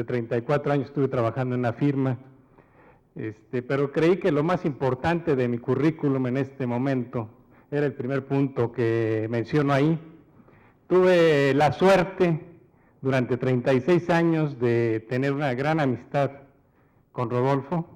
durante 34 años estuve trabajando en una firma, pero creí que lo más importante de mi currículum en este momento era el primer punto que menciono ahí. Tuve la suerte durante 36 años de tener una gran amistad con Rodolfo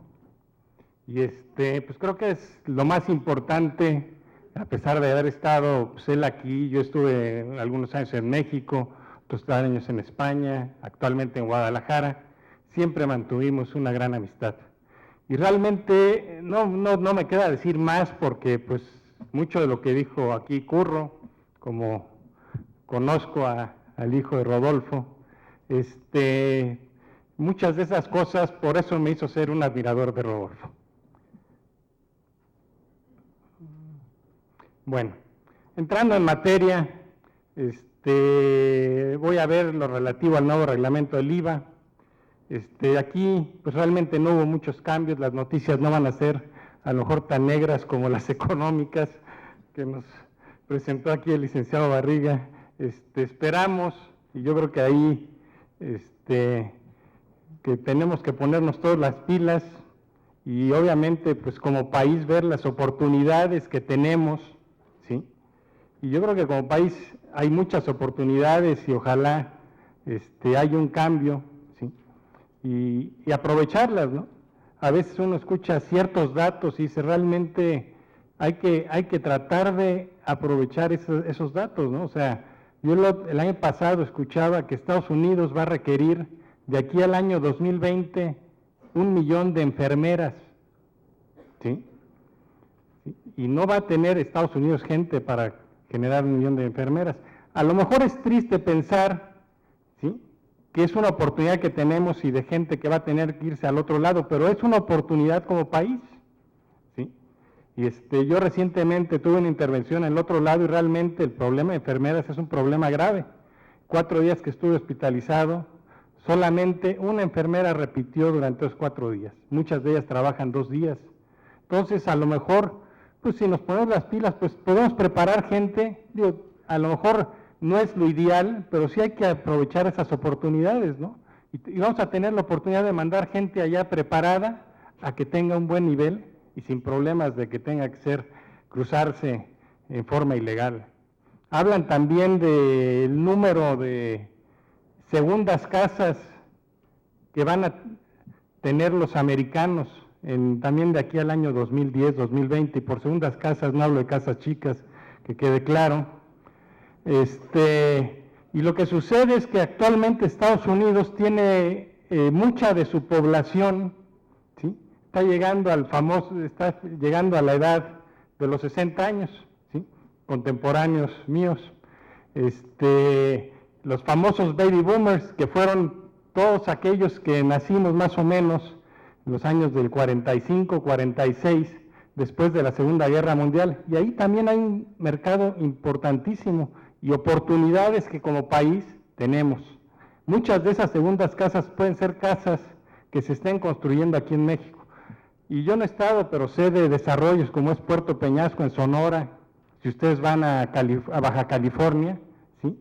y pues creo que es lo más importante, a pesar de haber estado pues, él aquí. Yo estuve algunos años en México, otros años en España, actualmente en Guadalajara. Siempre mantuvimos una gran amistad y realmente no me queda decir más, porque pues mucho de lo que dijo aquí Curro, como conozco al hijo de Rodolfo, muchas de esas cosas, por eso me hizo ser un admirador de Rodolfo. Bueno, entrando en materia, voy a ver lo relativo al nuevo reglamento del IVA. Aquí pues realmente no hubo muchos cambios, las noticias no van a ser a lo mejor tan negras como las económicas que nos presentó aquí el licenciado Barriga. Esperamos, y yo creo que ahí que tenemos que ponernos todas las pilas y obviamente pues como país ver las oportunidades que tenemos, ¿sí? Y yo creo que como país hay muchas oportunidades y ojalá haya un cambio, ¿sí? Y aprovecharlas, ¿no? A veces uno escucha ciertos datos y dice realmente hay que tratar de aprovechar esos datos, ¿no? O sea, yo el año pasado escuchaba que Estados Unidos va a requerir de aquí al año 2020 1 millón de enfermeras, ¿sí? Y no va a tener Estados Unidos gente para generar 1 millón de enfermeras. A lo mejor es triste pensar, ¿sí?, que es una oportunidad que tenemos y de gente que va a tener que irse al otro lado, pero es una oportunidad como país, ¿sí? Y yo recientemente tuve una intervención en el otro lado y realmente el problema de enfermeras es un problema grave. 4 días que estuve hospitalizado, solamente una enfermera repitió durante esos 4 días. Muchas de ellas trabajan 2 días. Entonces, a lo mejor, pues si nos ponemos las pilas, pues podemos preparar gente. Digo, a lo mejor no es lo ideal, pero sí hay que aprovechar esas oportunidades, ¿no? Y vamos a tener la oportunidad de mandar gente allá preparada a que tenga un buen nivel y sin problemas de que tenga que cruzarse en forma ilegal. Hablan también del número de segundas casas que van a tener los americanos también de aquí al año 2010, 2020, y por segundas casas no hablo de casas chicas, que quede claro. Y lo que sucede es que actualmente Estados Unidos tiene mucha de su población, ¿sí?, está llegando a la edad de los 60 años, ¿sí?, contemporáneos míos. Los famosos baby boomers, que fueron todos aquellos que nacimos más o menos en los años del 45, 46, después de la Segunda Guerra Mundial. Y ahí también hay un mercado importantísimo y oportunidades que como país tenemos. Muchas de esas segundas casas pueden ser casas que se estén construyendo aquí en México. Y yo no he estado, pero sé de desarrollos como es Puerto Peñasco en Sonora. Si ustedes van a Baja California, ¿sí?,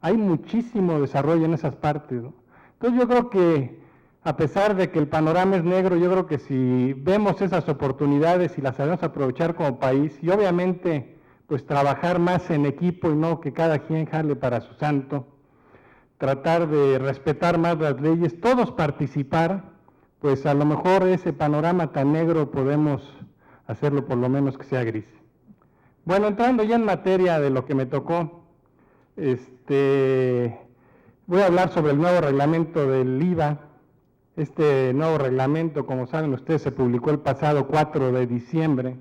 hay muchísimo desarrollo en esas partes, ¿no? Entonces yo creo que, a pesar de que el panorama es negro, yo creo que si vemos esas oportunidades y las sabemos aprovechar como país, y obviamente pues trabajar más en equipo y no que cada quien jale para su santo, tratar de respetar más las leyes, todos participar, pues a lo mejor ese panorama tan negro podemos hacerlo por lo menos que sea gris. Bueno, entrando ya en materia de lo que me tocó, voy a hablar sobre el nuevo reglamento del IVA. Este nuevo reglamento, como saben ustedes, se publicó el pasado 4 de diciembre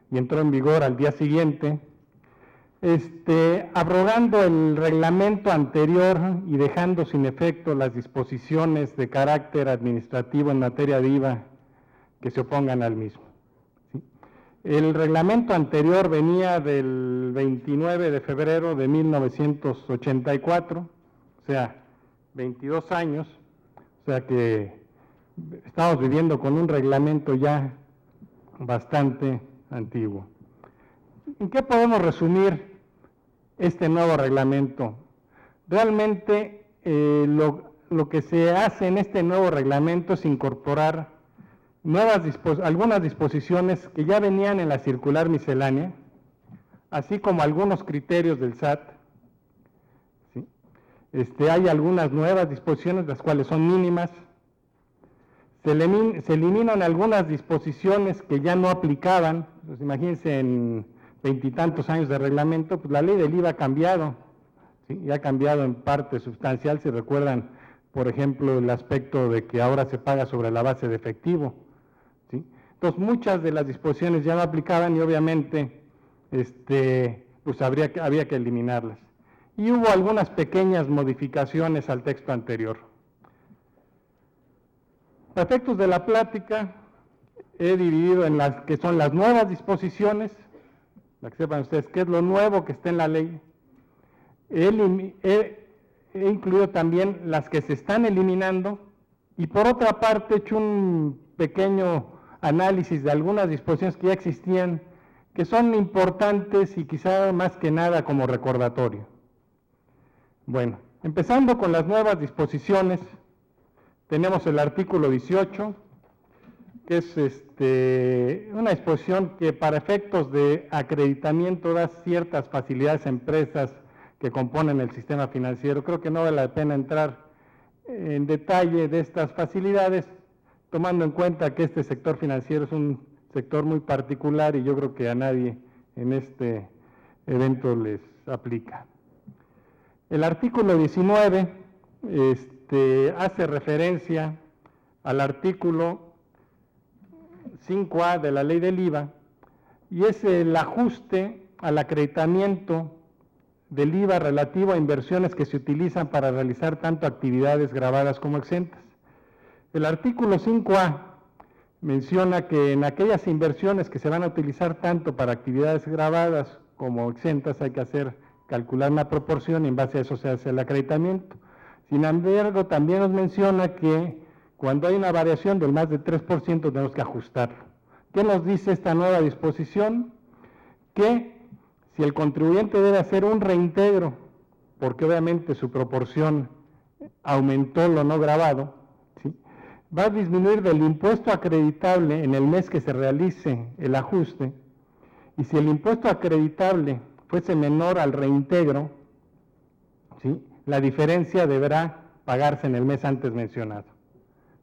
y entró en vigor al día siguiente, abrogando el reglamento anterior y dejando sin efecto las disposiciones de carácter administrativo en materia de IVA que se opongan al mismo, ¿sí? El reglamento anterior venía del 29 de febrero de 1984, o sea, 22 años, o sea que estamos viviendo con un reglamento ya bastante antiguo. ¿En qué podemos resumir este nuevo reglamento? Realmente lo que se hace en este nuevo reglamento es incorporar algunas disposiciones que ya venían en la circular miscelánea, así como algunos criterios del SAT. ¿Sí? Hay algunas nuevas disposiciones, las cuales son mínimas. Se eliminan algunas disposiciones que ya no aplicaban. Pues imagínense, en veintitantos años de reglamento, pues la ley del IVA ha cambiado, ¿sí? Y ha cambiado en parte sustancial. Si recuerdan, por ejemplo, el aspecto de que ahora se paga sobre la base de efectivo, ¿sí? Entonces, muchas de las disposiciones ya no aplicaban y obviamente pues había que eliminarlas. Y hubo algunas pequeñas modificaciones al texto anterior. A efectos de la plática, he dividido en las que son las nuevas disposiciones, para que sepan ustedes qué es lo nuevo que está en la ley. He incluido también las que se están eliminando, y por otra parte he hecho un pequeño análisis de algunas disposiciones que ya existían, que son importantes y quizá más que nada como recordatorio. Bueno, empezando con las nuevas disposiciones, tenemos el artículo 18, que es una disposición que para efectos de acreditamiento da ciertas facilidades a empresas que componen el sistema financiero. Creo que no vale la pena entrar en detalle de estas facilidades, tomando en cuenta que este sector financiero es un sector muy particular y yo creo que a nadie en este evento les aplica. El artículo 19 hace referencia al artículo 5A de la ley del IVA, y es el ajuste al acreditamiento del IVA relativo a inversiones que se utilizan para realizar tanto actividades grabadas como exentas. El artículo 5A menciona que en aquellas inversiones que se van a utilizar tanto para actividades grabadas como exentas hay que calcular una proporción y en base a eso se hace el acreditamiento. Sin embargo, también nos menciona que cuando hay una variación del más de 3% tenemos que ajustarlo. ¿Qué nos dice esta nueva disposición? Que si el contribuyente debe hacer un reintegro, porque obviamente su proporción aumentó lo no grabado, ¿sí?, va a disminuir del impuesto acreditable en el mes que se realice el ajuste, y si el impuesto acreditable fuese menor al reintegro, ¿sí?, la diferencia deberá pagarse en el mes antes mencionado.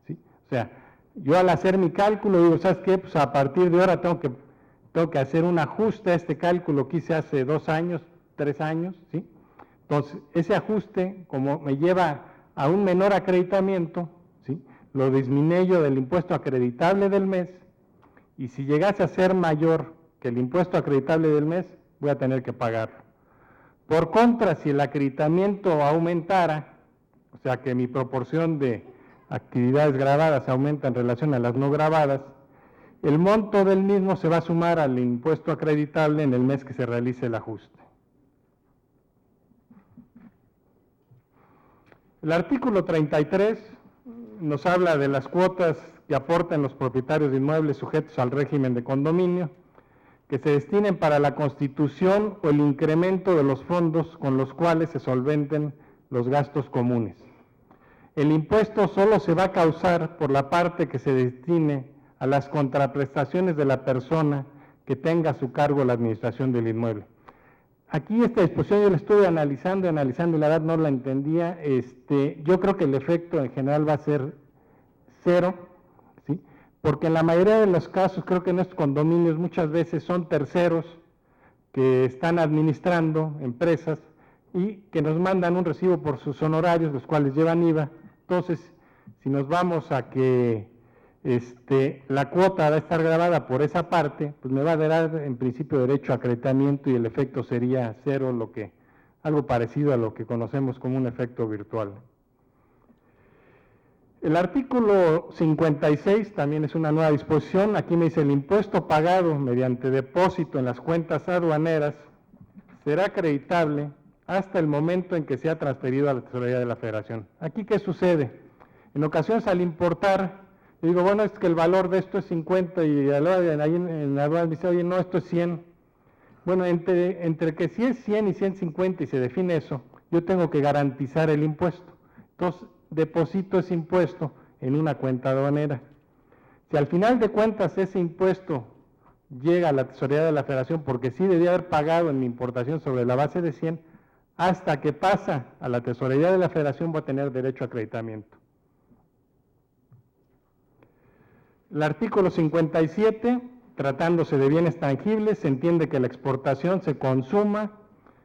¿Sí? O sea, yo al hacer mi cálculo digo, ¿sabes qué? Pues a partir de ahora tengo que hacer un ajuste a este cálculo que hice hace 2 años, 3 años, ¿sí? Entonces, ese ajuste, como me lleva a un menor acreditamiento, ¿sí?, lo disminuyo del impuesto acreditable del mes, y si llegase a ser mayor que el impuesto acreditable del mes, voy a tener que pagarlo. Por contra, si el acreditamiento aumentara, o sea que mi proporción de actividades grabadas aumenta en relación a las no grabadas, el monto del mismo se va a sumar al impuesto acreditable en el mes que se realice el ajuste. El artículo 33 nos habla de las cuotas que aportan los propietarios de inmuebles sujetos al régimen de condominio, que se destinen para la constitución o el incremento de los fondos con los cuales se solventen los gastos comunes. El impuesto solo se va a causar por la parte que se destine a las contraprestaciones de la persona que tenga a su cargo la administración del inmueble. Aquí esta disposición yo la estuve analizando y la verdad no la entendía. Yo creo que el efecto en general va a ser 0, ¿sí?, porque en la mayoría de los casos creo que en estos condominios muchas veces son terceros que están administrando empresas y que nos mandan un recibo por sus honorarios, los cuales llevan IVA. Entonces, si nos vamos a que la cuota va a estar grabada por esa parte, pues me va a dar en principio derecho a acreditamiento y el efecto sería 0, algo parecido a lo que conocemos como un efecto virtual. El artículo 56 también es una nueva disposición. Aquí me dice: el impuesto pagado mediante depósito en las cuentas aduaneras será acreditable hasta el momento en que sea transferido a la tesorería de la Federación. Aquí, ¿qué sucede? En ocasiones al importar, yo digo, bueno, es que el valor de esto es 50 y ahí en la aduana dice, oye, no, esto es 100. Bueno, entre que si es 100 y 150 y se define eso, yo tengo que garantizar el impuesto. Entonces, deposito ese impuesto en una cuenta aduanera. Si al final de cuentas ese impuesto llega a la tesorería de la Federación, porque sí debía haber pagado en mi importación sobre la base de 100, hasta que pasa a la tesorería de la Federación voy a tener derecho a acreditamiento. El artículo 57, tratándose de bienes tangibles, se entiende que la exportación se consuma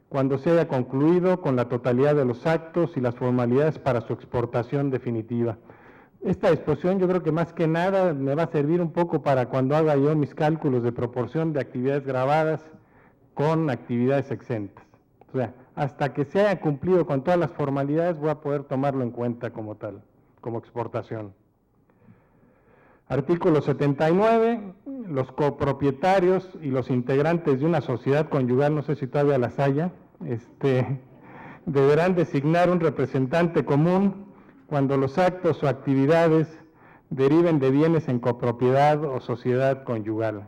cuando se haya concluido con la totalidad de los actos y las formalidades para su exportación definitiva. Esta disposición yo creo que más que nada me va a servir un poco para cuando haga yo mis cálculos de proporción de actividades grabadas con actividades exentas. O sea, hasta que se haya cumplido con todas las formalidades voy a poder tomarlo en cuenta como tal, como exportación. Artículo 79, los copropietarios y los integrantes de una sociedad conyugal, no sé si todavía las haya, deberán designar un representante común cuando los actos o actividades deriven de bienes en copropiedad o sociedad conyugal.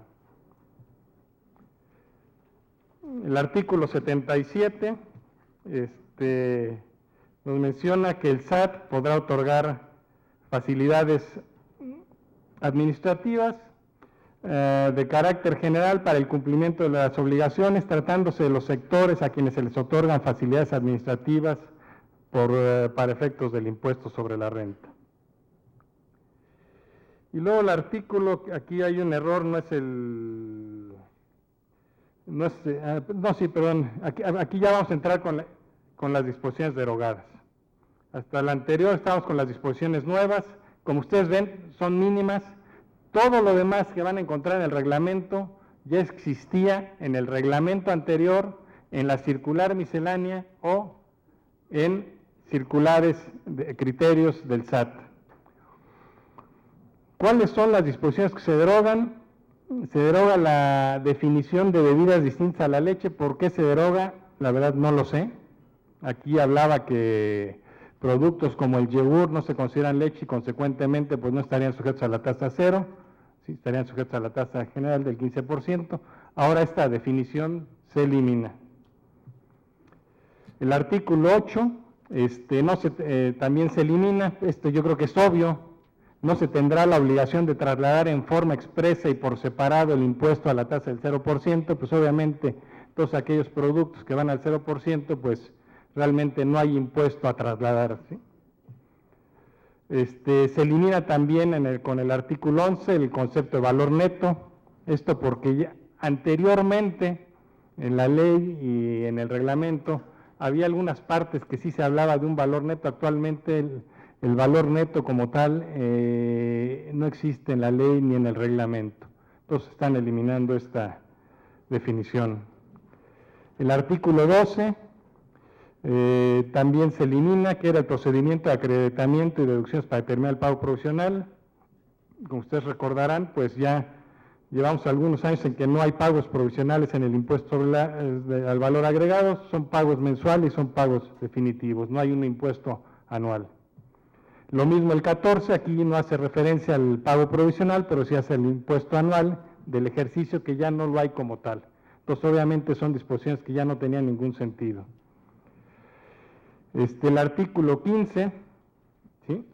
El artículo 77 nos menciona que el SAT podrá otorgar facilidades administrativas de carácter general para el cumplimiento de las obligaciones, tratándose de los sectores a quienes se les otorgan facilidades administrativas para efectos del impuesto sobre la renta. Y luego el artículo, aquí hay un error, aquí ya vamos a entrar con las disposiciones derogadas. Hasta la anterior estamos con las disposiciones nuevas, como ustedes ven, son mínimas. Todo lo demás que van a encontrar en el reglamento ya existía en el reglamento anterior, en la circular miscelánea o en circulares de criterios del SAT. ¿Cuáles son las disposiciones que se derogan? Se deroga la definición de bebidas distintas a la leche. ¿Por qué se deroga? La verdad no lo sé. Aquí hablaba que productos como el yogur no se consideran leche y consecuentemente pues no estarían sujetos a la tasa cero, ¿sí? Estarían sujetos a la tasa general del 15%. Ahora esta definición se elimina. El artículo 8 también se elimina, esto yo creo que es obvio, no se tendrá la obligación de trasladar en forma expresa y por separado el impuesto a la tasa del 0%, pues obviamente todos aquellos productos que van al 0%, pues realmente no hay impuesto a trasladar, ¿sí? Se elimina también con el artículo 11 el concepto de valor neto, esto porque ya anteriormente en la ley y en el reglamento había algunas partes que sí se hablaba de un valor neto. Actualmente el valor neto como tal no existe en la ley ni en el reglamento. Entonces están eliminando esta definición. El artículo 12 también se elimina, que era el procedimiento de acreditamiento y deducciones para determinar el pago provisional. Como ustedes recordarán, pues ya llevamos algunos años en que no hay pagos provisionales en el impuesto al valor agregado, son pagos mensuales y son pagos definitivos, no hay un impuesto anual. Lo mismo el 14, aquí no hace referencia al pago provisional, pero sí hace el impuesto anual del ejercicio, que ya no lo hay como tal. Entonces obviamente son disposiciones que ya no tenían ningún sentido. El artículo 15, ¿sí?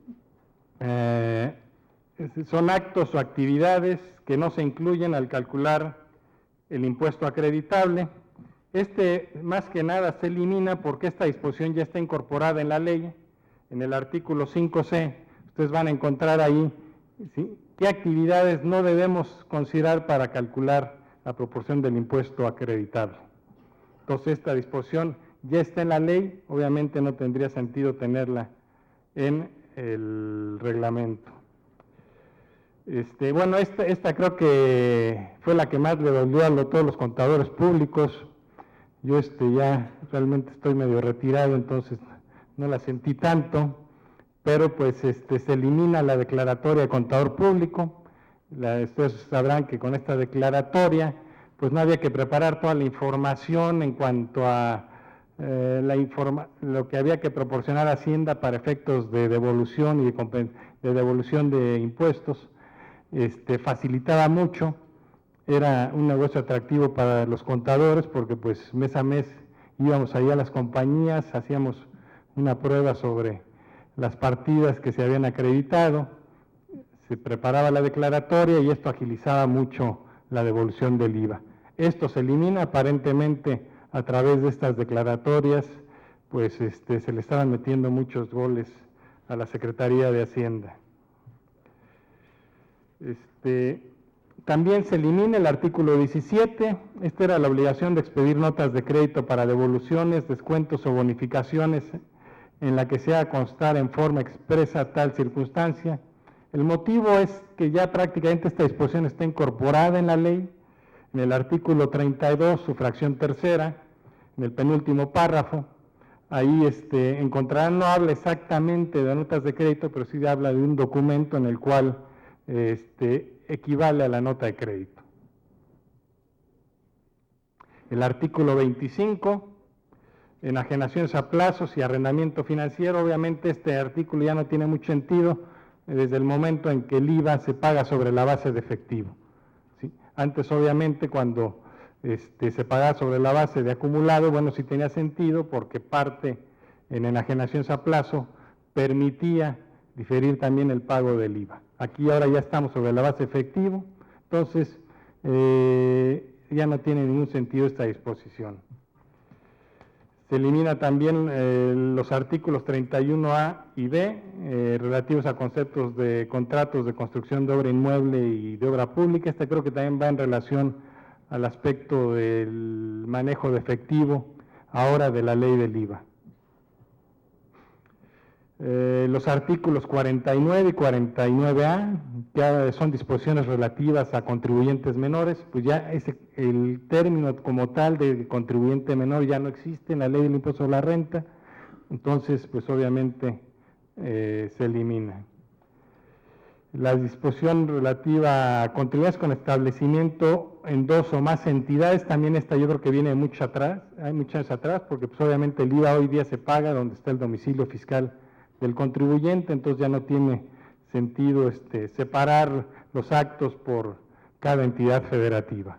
Son actos o actividades que no se incluyen al calcular el impuesto acreditable. Más que nada se elimina porque esta disposición ya está incorporada en la ley, en el artículo 5C. Ustedes van a encontrar ahí, ¿sí?, qué actividades no debemos considerar para calcular la proporción del impuesto acreditable. Entonces esta disposición ya está en la ley, obviamente no tendría sentido tenerla en el reglamento. Bueno, esta creo que fue la que más le dolió a todos los contadores públicos. Yo ya realmente estoy medio retirado, entonces no la sentí tanto, pero pues se elimina la declaratoria de contador público. Ustedes sabrán que con esta declaratoria pues no había que preparar toda la información en cuanto a lo que había que proporcionar a Hacienda para efectos de devolución y de devolución de impuestos. Facilitaba mucho, era un negocio atractivo para los contadores porque pues mes a mes íbamos allá a las compañías, hacíamos una prueba sobre las partidas que se habían acreditado, se preparaba la declaratoria y esto agilizaba mucho la devolución del IVA. Esto se elimina aparentemente a través de estas declaratorias, pues se le estaban metiendo muchos goles a la Secretaría de Hacienda. También se elimina el artículo 17, esta era la obligación de expedir notas de crédito para devoluciones, descuentos o bonificaciones en la que se haga constar en forma expresa tal circunstancia. El motivo es que ya prácticamente esta disposición está incorporada en la ley, en el artículo 32, su fracción tercera, en el penúltimo párrafo. Ahí encontrarán, no habla exactamente de notas de crédito, pero sí habla de un documento en el cual equivale a la nota de crédito. El artículo 25, enajenaciones a plazos y arrendamiento financiero. Obviamente este artículo ya no tiene mucho sentido desde el momento en que el IVA se paga sobre la base de efectivo, ¿sí? Antes, obviamente, cuando se pagaba sobre la base de acumulado, bueno, sí tenía sentido porque parte en enajenaciones a plazo permitía diferir también el pago del IVA. Aquí ahora ya estamos sobre la base de efectivo, entonces ya no tiene ningún sentido esta disposición. Se elimina también los artículos 31A y B, relativos a conceptos de contratos de construcción de obra inmueble y de obra pública. Este creo que también va en relación al aspecto del manejo de efectivo ahora de la ley del IVA. Los artículos 49 y 49A, que son disposiciones relativas a contribuyentes menores, pues ya el término como tal de contribuyente menor ya no existe en la ley del impuesto a la renta, entonces pues obviamente se elimina. La disposición relativa a contribuyentes con establecimiento en dos o más entidades, también esta yo creo que viene mucho atrás, hay muchos años atrás, porque pues obviamente el IVA hoy día se paga donde está el domicilio fiscal del contribuyente, entonces ya no tiene sentido separar los actos por cada entidad federativa.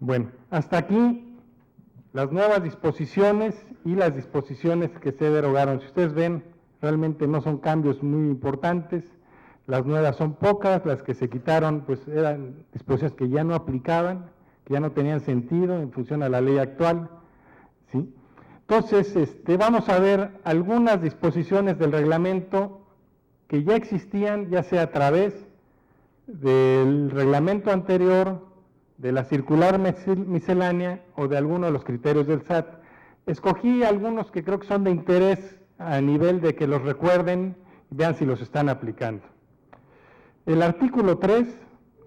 Bueno, hasta aquí las nuevas disposiciones y las disposiciones que se derogaron. Si ustedes ven, realmente no son cambios muy importantes, las nuevas son pocas, las que se quitaron pues eran disposiciones que ya no aplicaban, que ya no tenían sentido en función a la ley actual, ¿sí? Entonces, vamos a ver algunas disposiciones del reglamento que ya existían, ya sea a través del reglamento anterior, de la circular miscelánea o de alguno de los criterios del SAT. Escogí algunos que creo que son de interés a nivel de que los recuerden y vean si los están aplicando. El artículo 3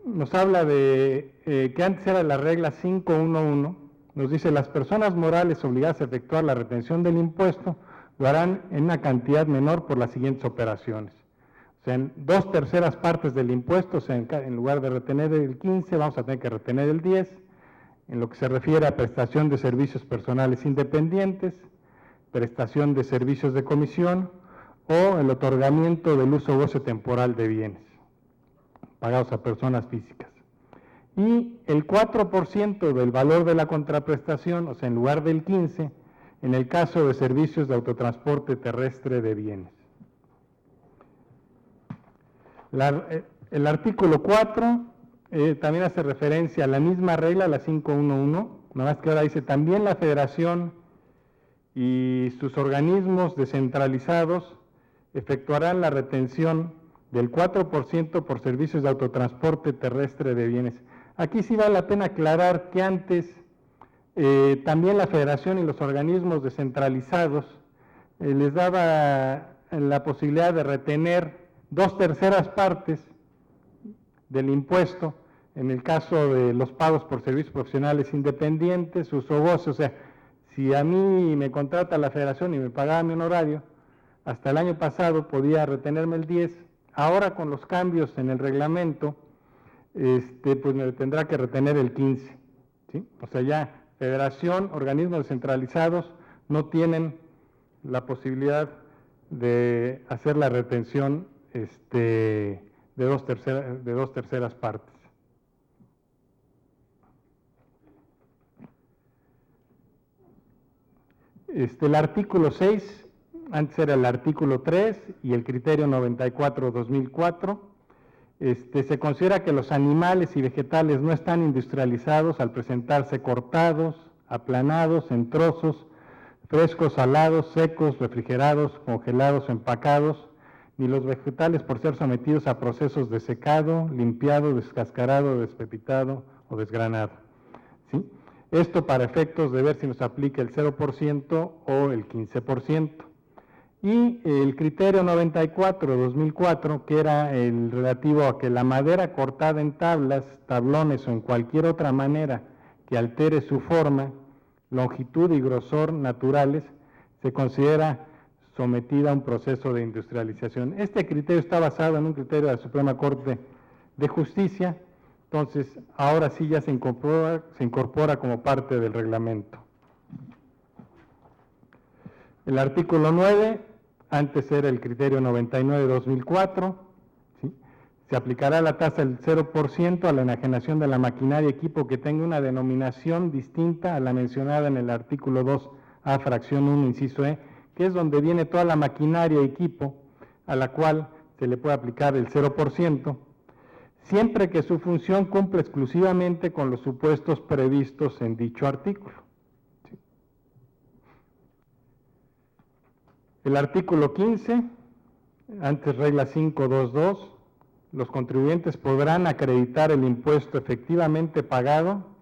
nos habla de que antes era la regla 511. Nos dice, las personas morales obligadas a efectuar la retención del impuesto lo harán en una cantidad menor por las siguientes operaciones. O sea, en 2/3 partes del impuesto, o sea, en lugar de retener el 15, vamos a tener que retener el 10, en lo que se refiere a prestación de servicios personales independientes, prestación de servicios de comisión o el otorgamiento del uso o goce temporal de bienes pagados a personas físicas. Y el 4% del valor de la contraprestación, o sea, en lugar del 15%, en el caso de servicios de autotransporte terrestre de bienes. El artículo 4 también hace referencia a la misma regla, la 511, nada más que ahora dice también la Federación y sus organismos descentralizados efectuarán la retención del 4% por servicios de autotransporte terrestre de bienes. Aquí sí vale la pena aclarar que antes también la Federación y los organismos descentralizados les daba la posibilidad de retener 2/3 partes del impuesto en el caso de los pagos por servicios profesionales independientes, uso goce. O sea, si a mí me contrata la Federación y me pagaba mi honorario, hasta el año pasado podía retenerme el 10%, ahora con los cambios en el reglamento, pues me tendrá que retener el 15%, ¿sí? O sea, ya Federación, organismos descentralizados no tienen la posibilidad de hacer la retención de 2/3 partes. El artículo 6 antes era el artículo 3 y el criterio 94-2004. Se considera que los animales y vegetales no están industrializados al presentarse cortados, aplanados, en trozos, frescos, salados, secos, refrigerados, congelados, empacados, ni los vegetales por ser sometidos a procesos de secado, limpiado, descascarado, despepitado o desgranado. ¿Sí? Esto para efectos de ver si nos aplica el 0% o el 15%. Y el criterio 94-2004, que era el relativo a que la madera cortada en tablas, tablones o en cualquier otra manera que altere su forma, longitud y grosor naturales, se considera sometida a un proceso de industrialización. Este criterio está basado en un criterio de la Suprema Corte de Justicia, entonces ahora sí ya se incorpora como parte del reglamento. El artículo 9, antes era el criterio 99-2004, ¿sí? Se aplicará la tasa del 0% a la enajenación de la maquinaria y equipo que tenga una denominación distinta a la mencionada en el artículo 2A, fracción 1, inciso E, que es donde viene toda la maquinaria y equipo a la cual se le puede aplicar el 0%, siempre que su función cumpla exclusivamente con los supuestos previstos en dicho artículo. ¿Sí? El artículo 15, antes regla 522, los contribuyentes podrán acreditar el impuesto efectivamente pagado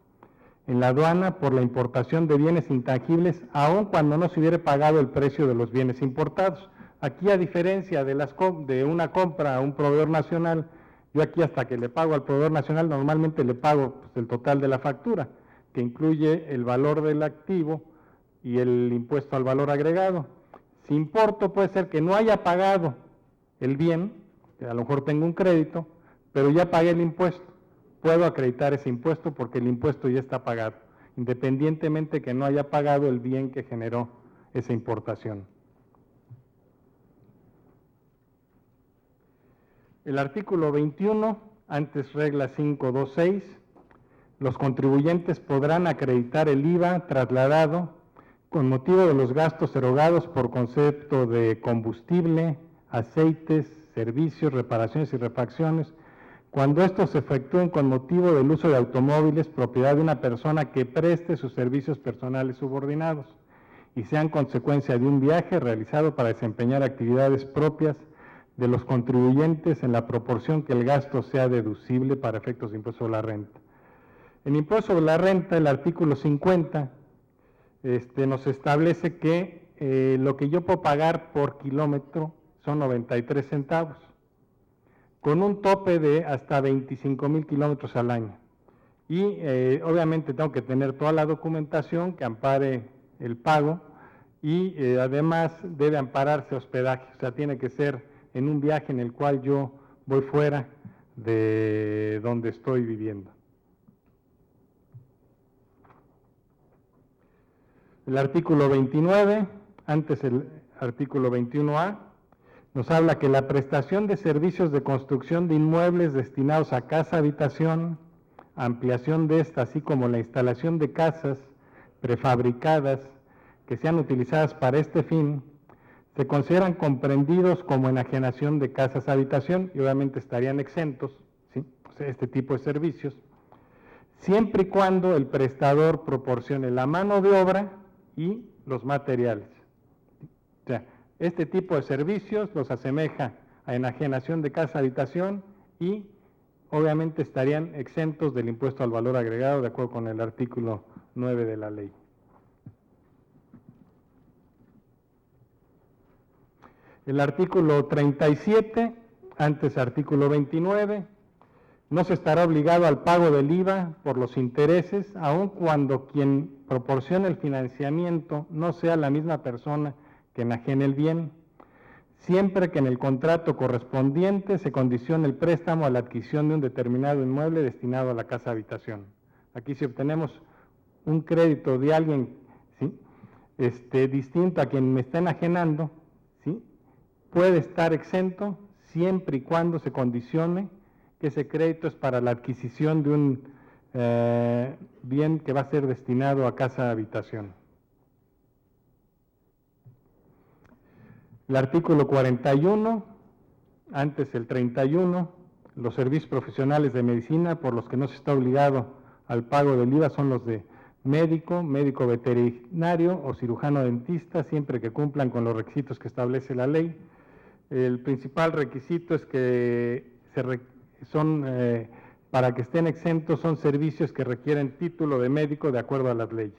en la aduana por la importación de bienes intangibles, aun cuando no se hubiere pagado el precio de los bienes importados. Aquí, a diferencia de una compra a un proveedor nacional, yo aquí hasta que le pago al proveedor nacional normalmente le pago pues, el total de la factura, que incluye el valor del activo y el impuesto al valor agregado. Si importo, puede ser que no haya pagado el bien, que a lo mejor tengo un crédito, pero ya pagué el impuesto. Puedo acreditar ese impuesto porque el impuesto ya está pagado, independientemente que no haya pagado el bien que generó esa importación. El artículo 21, antes regla 526, los contribuyentes podrán acreditar el IVA trasladado con motivo de los gastos erogados por concepto de combustible, aceites, servicios, reparaciones y refacciones, cuando estos se efectúen con motivo del uso de automóviles propiedad de una persona que preste sus servicios personales subordinados y sean consecuencia de un viaje realizado para desempeñar actividades propias de los contribuyentes en la proporción que el gasto sea deducible para efectos de impuesto sobre la renta. En impuesto sobre la renta, el artículo 50 nos establece que lo que yo puedo pagar por kilómetro son 93 centavos, con un tope de hasta 25,000 kilómetros al año. Y obviamente tengo que tener toda la documentación que ampare el pago y además debe ampararse hospedaje, o sea, tiene que ser en un viaje en el cual yo voy fuera de donde estoy viviendo. El artículo 29, antes el artículo 21A, nos habla que la prestación de servicios de construcción de inmuebles destinados a casa habitación, ampliación de esta, así como la instalación de casas prefabricadas que sean utilizadas para este fin, se consideran comprendidos como enajenación de casas habitación y obviamente estarían exentos, ¿sí? O sea, este tipo de servicios, siempre y cuando el prestador proporcione la mano de obra y los materiales. O sea, este tipo de servicios los asemeja a enajenación de casa habitación y obviamente estarían exentos del impuesto al valor agregado de acuerdo con el artículo 9 de la ley. El artículo 37, antes artículo 29, no se estará obligado al pago del IVA por los intereses, aun cuando quien proporcione el financiamiento no sea la misma persona que enajene el bien, siempre que en el contrato correspondiente se condicione el préstamo a la adquisición de un determinado inmueble destinado a la casa habitación. Aquí si obtenemos un crédito de alguien, ¿sí? Distinto a quien me está enajenando, ¿sí? Puede estar exento siempre y cuando se condicione que ese crédito es para la adquisición de un bien que va a ser destinado a casa habitación. El artículo 41, antes el 31, los servicios profesionales de medicina por los que no se está obligado al pago del IVA son los de médico, médico veterinario o cirujano dentista, siempre que cumplan con los requisitos que establece la ley. El principal requisito es que para que estén exentos son servicios que requieren título de médico de acuerdo a las leyes.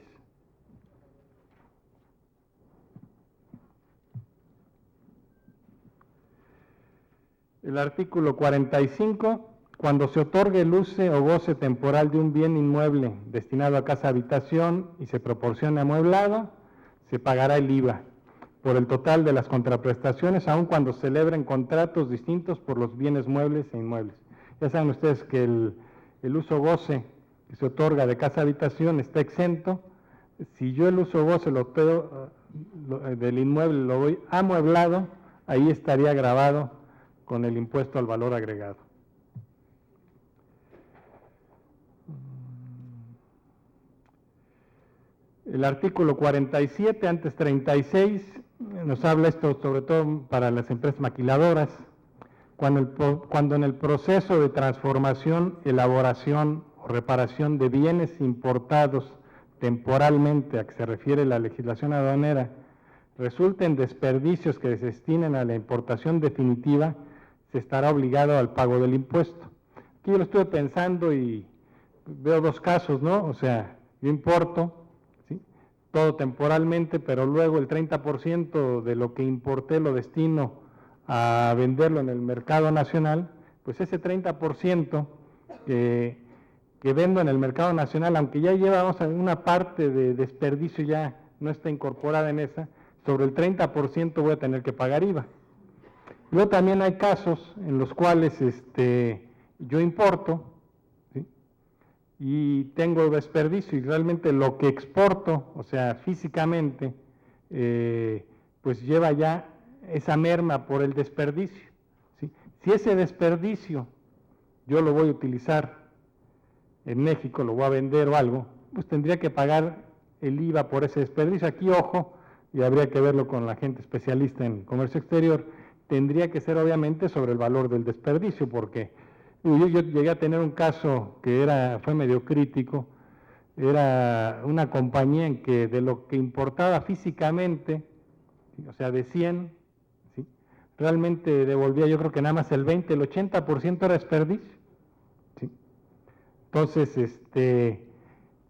El artículo 45, cuando se otorgue el uso o goce temporal de un bien inmueble destinado a casa habitación y se proporcione amueblado, se pagará el IVA por el total de las contraprestaciones, aun cuando se celebren contratos distintos por los bienes muebles e inmuebles. Ya saben ustedes que el uso o goce que se otorga de casa habitación está exento. Si yo el uso o goce del inmueble lo doy amueblado, ahí estaría gravado con el impuesto al valor agregado. El artículo 47, antes 36, nos habla esto sobre todo para las empresas maquiladoras, cuando en el proceso de transformación, elaboración o reparación de bienes importados temporalmente, a que se refiere la legislación aduanera, resulten desperdicios que se destinen a la importación definitiva, se estará obligado al pago del impuesto. Aquí yo lo estuve pensando y veo dos casos, ¿no? O sea, yo importo, ¿sí?, todo temporalmente, pero luego el 30% de lo que importé lo destino a venderlo en el mercado nacional, pues ese 30% que vendo en el mercado nacional, aunque ya llevamos una parte de desperdicio, ya no está incorporada en esa, sobre el 30% voy a tener que pagar IVA. Luego también hay casos en los cuales yo importo, ¿sí?, y tengo desperdicio y realmente lo que exporto, o sea, físicamente, pues lleva ya esa merma por el desperdicio, ¿sí? Si ese desperdicio yo lo voy a utilizar en México, lo voy a vender o algo, pues tendría que pagar el IVA por ese desperdicio. Aquí, ojo, y habría que verlo con la gente especialista en comercio exterior, tendría que ser obviamente sobre el valor del desperdicio, porque yo llegué a tener un caso que fue medio crítico. Era una compañía en que de lo que importaba físicamente, o sea, de 100, ¿sí?, realmente devolvía, yo creo que nada más el 20, el 80% era desperdicio, ¿sí? Entonces, este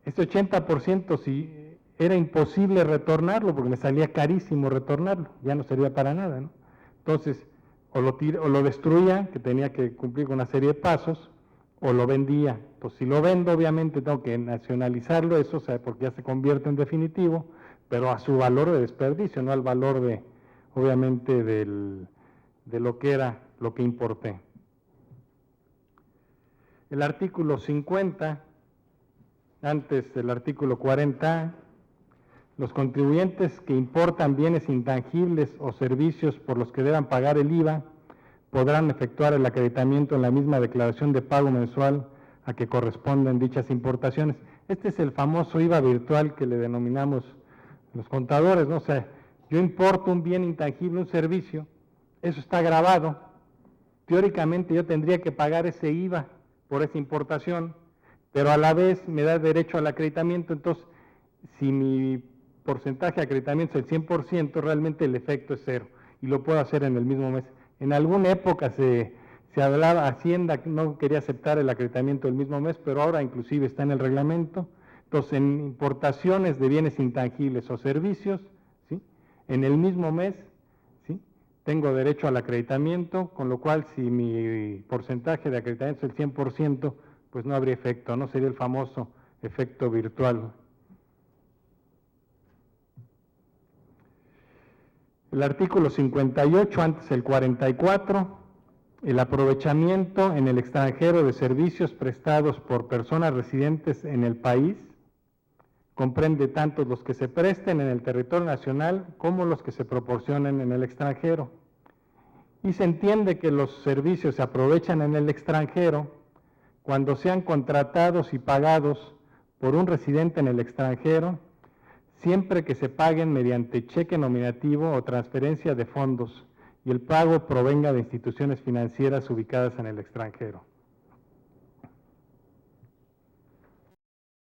80% si era imposible retornarlo, porque me salía carísimo retornarlo, ya no servía para nada, ¿no? Entonces, o lo destruía, que tenía que cumplir con una serie de pasos, o lo vendía. Entonces, si lo vendo, obviamente tengo que nacionalizarlo, eso, o sea, porque ya se convierte en definitivo, pero a su valor de desperdicio, no al valor obviamente, de lo que era, lo que importé. El artículo 50, antes del artículo 40, los contribuyentes que importan bienes intangibles o servicios por los que deban pagar el IVA podrán efectuar el acreditamiento en la misma declaración de pago mensual a que corresponden dichas importaciones. Este es el famoso IVA virtual que le denominamos los contadores, ¿no? O sea, yo importo un bien intangible, un servicio, eso está grabado, teóricamente yo tendría que pagar ese IVA por esa importación, pero a la vez me da derecho al acreditamiento. Entonces, si mi porcentaje de acreditamiento es el 100%, realmente el efecto es cero, y lo puedo hacer en el mismo mes. En alguna época se hablaba, Hacienda no quería aceptar el acreditamiento del mismo mes, pero ahora inclusive está en el reglamento. Entonces, en importaciones de bienes intangibles o servicios, ¿sí?, en el mismo mes, ¿sí?, tengo derecho al acreditamiento, con lo cual si mi porcentaje de acreditamiento es el 100%, pues no habría efecto, no sería el famoso efecto virtual. El artículo 58, antes el 44, el aprovechamiento en el extranjero de servicios prestados por personas residentes en el país comprende tanto los que se presten en el territorio nacional como los que se proporcionen en el extranjero. Y se entiende que los servicios se aprovechan en el extranjero cuando sean contratados y pagados por un residente en el extranjero, siempre que se paguen mediante cheque nominativo o transferencia de fondos y el pago provenga de instituciones financieras ubicadas en el extranjero.